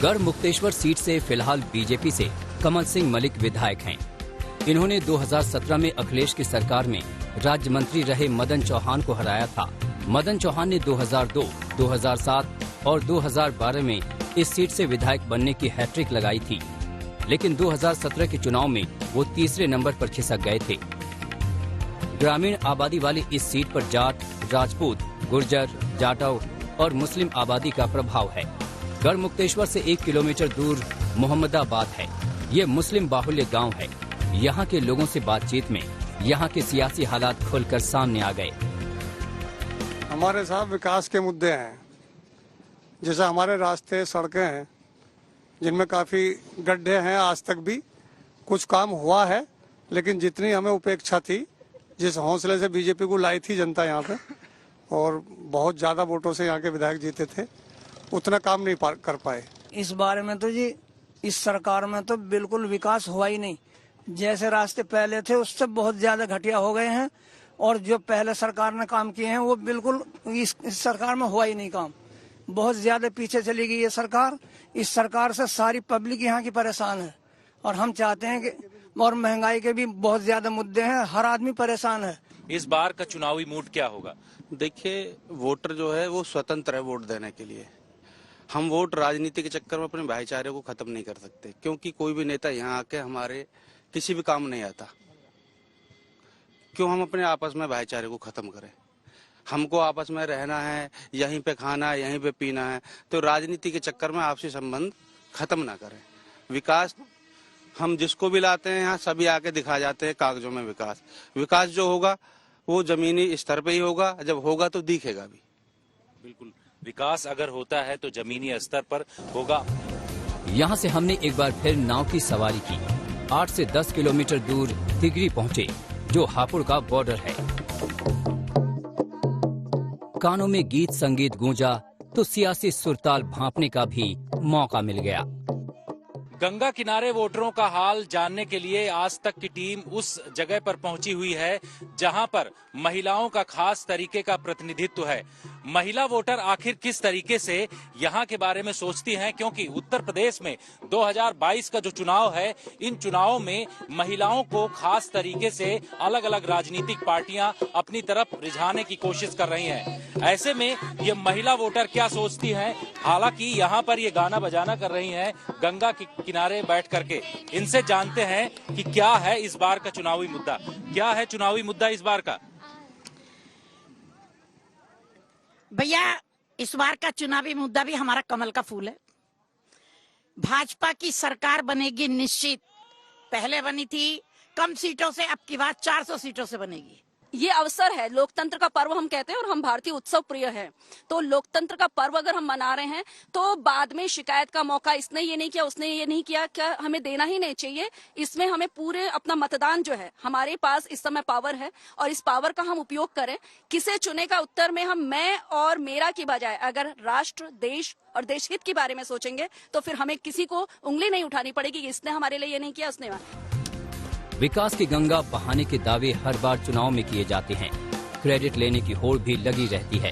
Garhmukteshwar seat से फिलहाल BJP से कमल सिंह मलिक विधायक हैं। इन्होंने 2017 में अखिलेश की सरकार में राज्य मंत्री रहे मदन चौहान को हराया था। मदन चौहान ने 2002, 2007 और 2012 में इस सीट से विधायक बनने की हैट्रिक लगाई थी, लेकिन 2017 के चुनाव में वो तीसरे नंबर पर खिसक गए थे। ग्रामीण आबादी वाली इस सीट पर जाट, राजपूत, गुर्जर, जाटव और मुस्लिम आबादी का प्रभाव है। गढ़मुक्तेश्वर से 1 किलोमीटर दूर मोहम्मदाबाद है। ये मुस्लिम बाहुल्य गांव है। यहाँ के लोगों से बातचीत में यहाँ के सियासी हालात खुलकर सामने आ गए। हमारे साथ विकास के मुद्दे हैं, जैसे हमारे रास्ते, सड़कें हैं जिनमें काफी गड्ढे हैं। आज तक भी कुछ काम हुआ है, लेकिन जितनी हमें उपेक्षा थी, जिस हौसले से बीजेपी को लाई थी जनता यहाँ पे और बहुत ज्यादा वोटों से यहाँ के विधायक जीते थे, उतना काम नहीं कर पाए। इस बारे में तो जी इस सरकार में तो बिल्कुल विकास हुआ ही नहीं। जैसे रास्ते पहले थे उससे बहुत ज्यादा घटिया हो गए हैं, और जो पहले सरकार ने काम किए हैं वो बिल्कुल इस सरकार में हुआ ही नहीं काम। बहुत ज्यादा पीछे चली गई ये सरकार। इस सरकार से सारी पब्लिक यहाँ की परेशान है, और हम चाहते हैं कि, और महंगाई के भी बहुत ज्यादा मुद्दे हैं, हर आदमी परेशान है। इस बार का चुनावी मूड क्या होगा? देखिए, वोटर जो है वो स्वतंत्र है वोट देने के लिए। हम वोट राजनीति के चक्कर में अपने भाईचारे को खत्म नहीं कर सकते, क्योंकि कोई भी नेता यहाँ आके हमारे किसी भी काम नहीं आता। क्यों हम अपने आपस में भाईचारे को खत्म करें? हमको आपस में रहना है, यहीं पे खाना है, यहीं पे पीना है, तो राजनीति के चक्कर में आपसी संबंध खत्म ना करें। विकास हम जिसको भी लाते हैं यहाँ सभी आके दिखा जाते हैं कागजों में। विकास जो होगा वो जमीनी स्तर पे ही होगा, जब होगा तो दिखेगा भी। बिल्कुल, विकास अगर होता है तो जमीनी स्तर पर होगा। यहाँ से हमने एक बार फिर नाव की सवारी की। 8 से 10 किलोमीटर दूर तिगरी पहुँचे, जो हापुड़ का बॉर्डर है। कानों में गीत संगीत गूंजा तो सियासी सुरताल भांपने का भी मौका मिल गया। गंगा किनारे वोटरों का हाल जानने के लिए आज तक की टीम उस जगह पर पहुंची हुई है जहां पर महिलाओं का खास तरीके का प्रतिनिधित्व है। महिला वोटर आखिर किस तरीके से यहां के बारे में सोचती हैं, क्योंकि उत्तर प्रदेश में 2022 का जो चुनाव है, इन चुनावों में महिलाओं को खास तरीके से अलग अलग राजनीतिक पार्टियां अपनी तरफ रिझाने की कोशिश कर रही हैं। ऐसे में ये महिला वोटर क्या सोचती हैं? हालांकि यहाँ पर ये गाना बजाना कर रही हैं गंगा के किनारे बैठ करके। इनसे जानते हैं कि क्या है इस बार का चुनावी मुद्दा। क्या है चुनावी मुद्दा इस बार का? भैया, इस बार का चुनावी मुद्दा भी हमारा कमल का फूल है। भाजपा की सरकार बनेगी निश्चित। पहले बनी थी कम सीटों से, अब की बात 400 सीटों से बनेगी। ये अवसर है, लोकतंत्र का पर्व हम कहते हैं, और हम भारतीय उत्सव प्रिय हैं। तो लोकतंत्र का पर्व अगर हम मना रहे हैं तो बाद में शिकायत का मौका इसने ये नहीं किया, उसने ये नहीं किया, क्या हमें देना ही नहीं चाहिए। इसमें हमें पूरे अपना मतदान जो है, हमारे पास इस समय पावर है और इस पावर का हम उपयोग करें। किसे चुने का उत्तर में हम मैं और मेरा की बजाय अगर राष्ट्र, देश और देश हित के बारे में सोचेंगे तो फिर हमें किसी को उंगली नहीं उठानी पड़ेगी कि इसने हमारे लिए ये नहीं किया, उसने। विकास की गंगा बहाने के दावे हर बार चुनाव में किए जाते हैं। क्रेडिट लेने की होड़ भी लगी रहती है,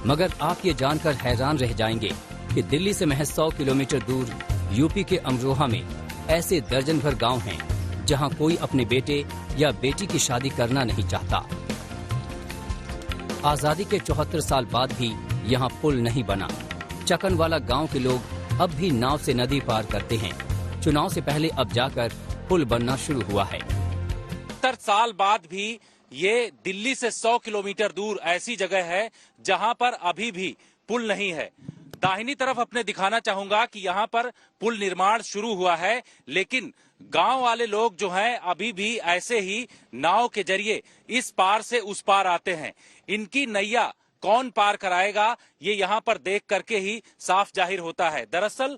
मगर आप ये जानकर हैरान रह जाएंगे कि दिल्ली से महज 100 किलोमीटर दूर यूपी के अमरोहा में ऐसे दर्जन भर गांव हैं जहां कोई अपने बेटे या बेटी की शादी करना नहीं चाहता। आजादी के 74 साल बाद भी यहां पुल नहीं बना। चकनवाला गांव के लोग अब भी नाव से नदी पार करते हैं। चुनाव से पहले अब जाकर पुल बनना शुरू हुआ है। 70 साल बाद भी ये दिल्ली से 100 किलोमीटर दूर ऐसी जगह है जहां पर अभी भी पुल नहीं है। दाहिनी तरफ अपने दिखाना चाहूंगा कि यहाँ पर पुल निर्माण शुरू हुआ है, लेकिन गांव वाले लोग जो हैं अभी भी ऐसे ही नाव के जरिए इस पार से उस पार आते हैं। इनकी नैया कौन पार कराएगा, ये यहाँ पर देख करके ही साफ जाहिर होता है। दरअसल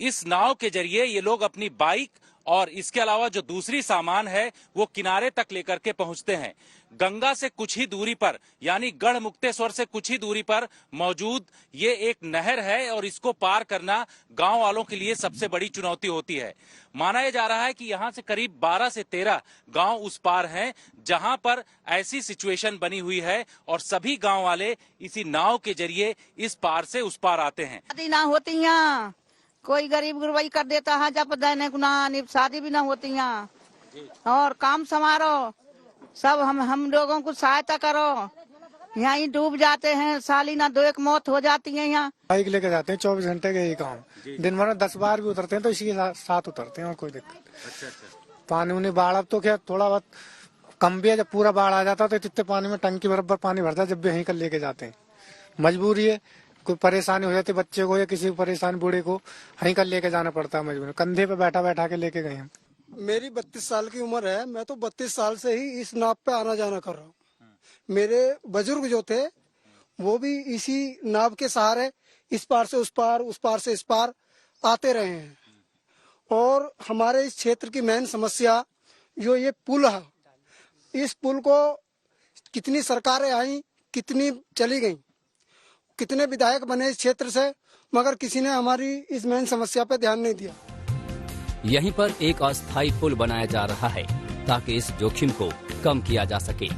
इस नाव के जरिए ये लोग अपनी बाइक और इसके अलावा जो दूसरी सामान है वो किनारे तक लेकर के पहुंचते हैं। गंगा से कुछ ही दूरी पर, यानी गढ़मुक्तेश्वर से कुछ ही दूरी पर मौजूद ये एक नहर है और इसको पार करना गांव वालों के लिए सबसे बड़ी चुनौती होती है। माना जा रहा है कि यहां से करीब 12 से 13 गांव उस पार हैं जहां पर ऐसी सिचुएशन बनी हुई है और सभी गांव वाले इसी नाव के जरिए इस पार से उस पार आते हैं। ना होती कोई गरीब गुरबाई कर देता है, जब देने को ना शादी भी ना होती यहाँ, और काम समारोह सब हम लोगों को सहायता करो। यहाँ ही डूब जाते हैं, साली ना 2-1 मौत हो जाती है यहाँ। बाइक लेके जाते हैं, 24 घंटे का यही काम, दिन भर में 10 बार भी उतरते हैं तो इसी के साथ उतरते हैं और कोई दिक्कत। अच्छा। पानी उन्हें बाढ़ अब तो क्या थोड़ा बहुत कम भी है, जब पूरा बाढ़ आ जाता तो इतने पानी में टंकी बराबर पानी भरता है, जब भी यहीं कर लेके जाते हैं। मजबूरी है, कोई परेशानी हो जाती है बच्चे को या किसी को परेशानी बूढ़े को, यहीं कर लेके जाना पड़ता है मजबूरी, कंधे पे बैठा बैठा के लेके गए हम। मेरी 32 साल की उम्र है, मैं तो 32 साल से ही इस नाव पे आना जाना कर रहा हूँ। मेरे बुजुर्ग जो थे वो भी इसी नाव के सहारे इस पार से उस पार से इस पार आते रहे हैं। और हमारे इस क्षेत्र की मेन समस्या जो ये पुल है, इस पुल को कितनी सरकारें आई, कितनी चली गई, कितने विधायक बने इस क्षेत्र से, मगर किसी ने हमारी इस मेन समस्या पे ध्यान नहीं दिया। यहीं पर एक अस्थायी पुल बनाया जा रहा है ताकि इस जोखिम को कम किया जा सके।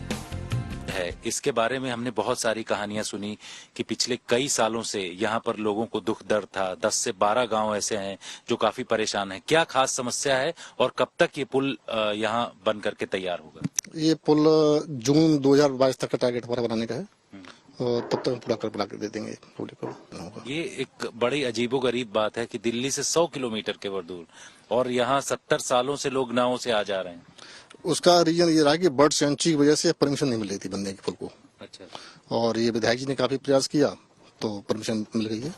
इसके बारे में हमने बहुत सारी कहानियां सुनी कि पिछले कई सालों से यहाँ पर लोगों को दुख दर्द था। 10 से 12 गांव ऐसे हैं जो काफी परेशान हैं। क्या खास समस्या है और कब तक ये पुल यहाँ बन करके तैयार होगा? ये पुल जून 2022 तक का टारगेट हमारा बनाने का है और तब तक पूरा कर बना के दे देंगे पुल को। ये एक बड़ी अजीबोगरीब बात है कि दिल्ली से 100 किलोमीटर के दूर और यहाँ 70 सालों से लोग नावों से आ जा रहे हैं। उसका रीजन ये रहा कि बर्ड सेंचुरी की वजह से परमिशन नहीं मिल रही थी बनने के पुल को। अच्छा। और ये विधायक जी ने काफी प्रयास किया तो परमिशन मिल गई है।